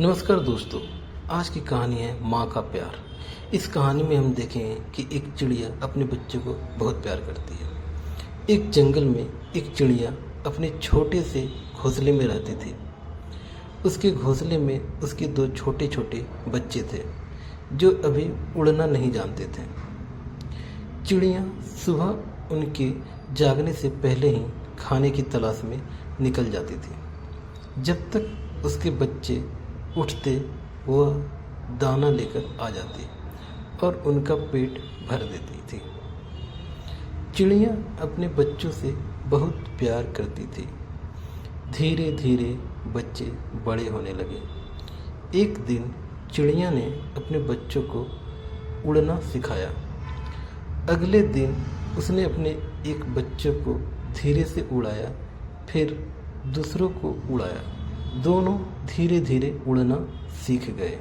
नमस्कार दोस्तों। आज की कहानी है माँ का प्यार। इस कहानी में हम देखेंगे कि एक चिड़िया अपने बच्चे को बहुत प्यार करती है। एक जंगल में एक चिड़िया अपने छोटे से घोंसले में रहती थी। उसके घोंसले में उसके दो छोटे छोटे बच्चे थे जो अभी उड़ना नहीं जानते थे। चिड़िया सुबह उनके जागने से पहले ही खाने की तलाश में निकल जाती थी। जब तक उसके बच्चे उठते वह दाना लेकर आ जाती और उनका पेट भर देती थी। चिड़िया अपने बच्चों से बहुत प्यार करती थी। धीरे धीरे बच्चे बड़े होने लगे। एक दिन चिड़िया ने अपने बच्चों को उड़ना सिखाया। अगले दिन उसने अपने एक बच्चे को धीरे से उड़ाया, फिर दूसरों को उड़ाया। दोनों धीरे धीरे उड़ना सीख गए।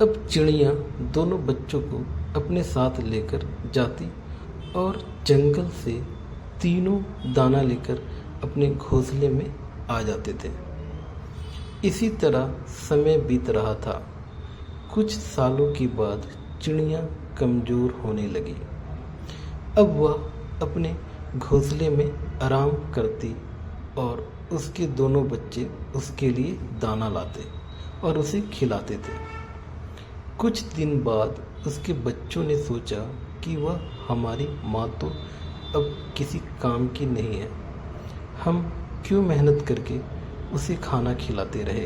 अब चिड़िया दोनों बच्चों को अपने साथ लेकर जाती और जंगल से तीनों दाना लेकर अपने घोंसले में आ जाते थे। इसी तरह समय बीत रहा था। कुछ सालों के बाद चिड़िया कमज़ोर होने लगी। अब वह अपने घोंसले में आराम करती और उसके दोनों बच्चे उसके लिए दाना लाते और उसे खिलाते थे। कुछ दिन बाद उसके बच्चों ने सोचा कि वह हमारी माँ तो अब किसी काम की नहीं है, हम क्यों मेहनत करके उसे खाना खिलाते रहे।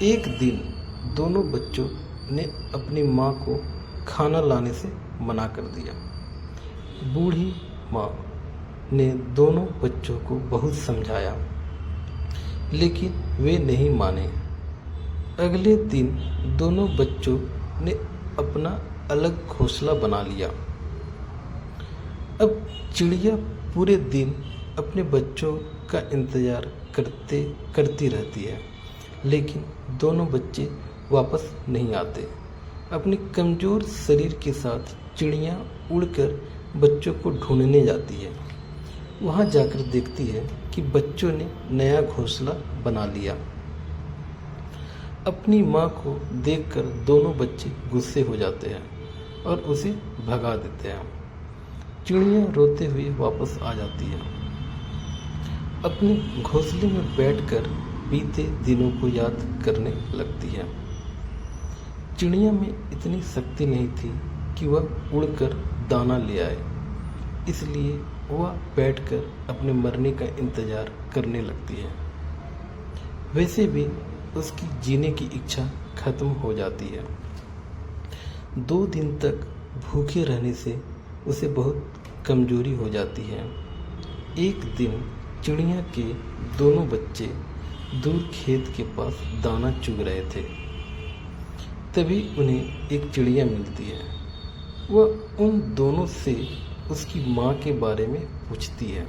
एक दिन दोनों बच्चों ने अपनी माँ को खाना लाने से मना कर दिया। बूढ़ी माँ ने दोनों बच्चों को बहुत समझाया, लेकिन वे नहीं माने। अगले दिन दोनों बच्चों ने अपना अलग घोंसला बना लिया। अब चिड़िया पूरे दिन अपने बच्चों का इंतज़ार करती रहती है, लेकिन दोनों बच्चे वापस नहीं आते। अपने कमज़ोर शरीर के साथ चिड़िया उड़कर बच्चों को ढूंढने जाती है। वहाँ जाकर देखती है कि बच्चों ने नया घोंसला बना लिया। अपनी माँ को देखकर दोनों बच्चे गुस्से हो जाते हैं और उसे भगा देते हैं। चिड़िया रोते हुए वापस आ जाती है। अपने घोंसले में बैठकर बीते दिनों को याद करने लगती है। चिड़िया में इतनी शक्ति नहीं थी कि वह उड़कर दाना ले आए, इसलिए वह बैठकर अपने मरने का इंतज़ार करने लगती है। वैसे भी उसकी जीने की इच्छा खत्म हो जाती है। 2 दिन तक भूखे रहने से उसे बहुत कमजोरी हो जाती है। एक दिन चिड़िया के दोनों बच्चे दूर खेत के पास दाना चुग रहे थे। तभी उन्हें एक चिड़िया मिलती है। वह उन दोनों से उसकी माँ के बारे में पूछती है।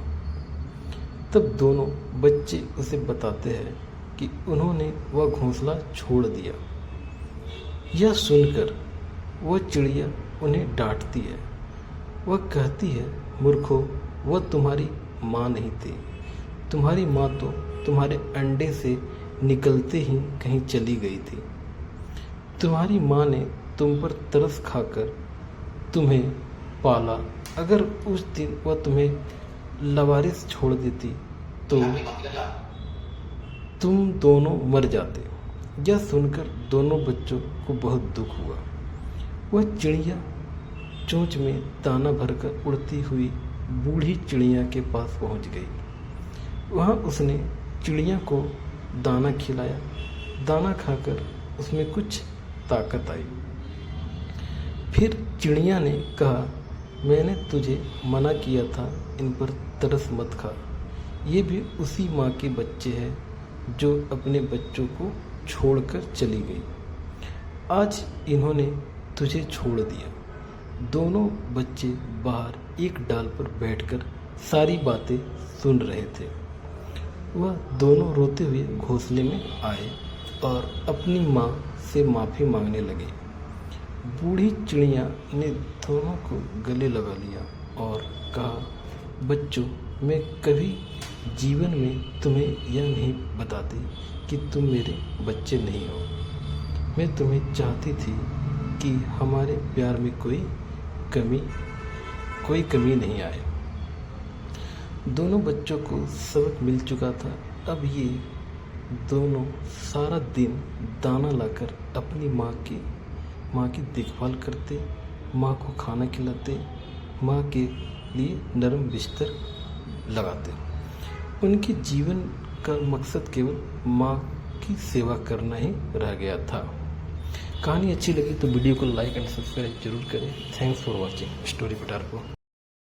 तब दोनों बच्चे उसे बताते हैं कि उन्होंने वह घोंसला छोड़ दिया। यह सुनकर वह चिड़िया उन्हें डांटती है। वह कहती है, मूर्खों, वह तुम्हारी माँ नहीं थी। तुम्हारी माँ तो तुम्हारे अंडे से निकलते ही कहीं चली गई थी। तुम्हारी माँ ने तुम पर तरस खाकर तुम्हें पाला। अगर उस दिन वह तुम्हें लवारिस छोड़ देती तो तुम दोनों मर जाते। यह सुनकर दोनों बच्चों को बहुत दुख हुआ। वह चिड़िया चोंच में दाना भरकर उड़ती हुई बूढ़ी चिड़िया के पास पहुंच गई। वहां उसने चिड़िया को दाना खिलाया। दाना खाकर उसमें कुछ ताकत आई। फिर चिड़िया ने कहा, मैंने तुझे मना किया था, इन पर तरस मत खा। ये भी उसी माँ के बच्चे हैं जो अपने बच्चों को छोड़कर चली गई। आज इन्होंने तुझे छोड़ दिया। दोनों बच्चे बाहर एक डाल पर बैठकर सारी बातें सुन रहे थे। वह दोनों रोते हुए घोंसले में आए और अपनी माँ से माफ़ी मांगने लगे। बूढ़ी चिड़िया ने दोनों को गले लगा लिया और कहा, बच्चों, मैं कभी जीवन में तुम्हें यह नहीं बताती कि तुम मेरे बच्चे नहीं हो। मैं तुम्हें चाहती थी कि हमारे प्यार में कोई कमी नहीं आए। दोनों बच्चों को सबक मिल चुका था। अब ये दोनों सारा दिन दाना लाकर अपनी माँ की देखभाल करते, माँ को खाना खिलाते, माँ के लिए नरम बिस्तर लगाते। उनके जीवन का मकसद केवल माँ की सेवा करना ही रह गया था। कहानी अच्छी लगी तो वीडियो को लाइक एंड सब्सक्राइब जरूर करें। थैंक्स फॉर वॉचिंग स्टोरी पिटार को।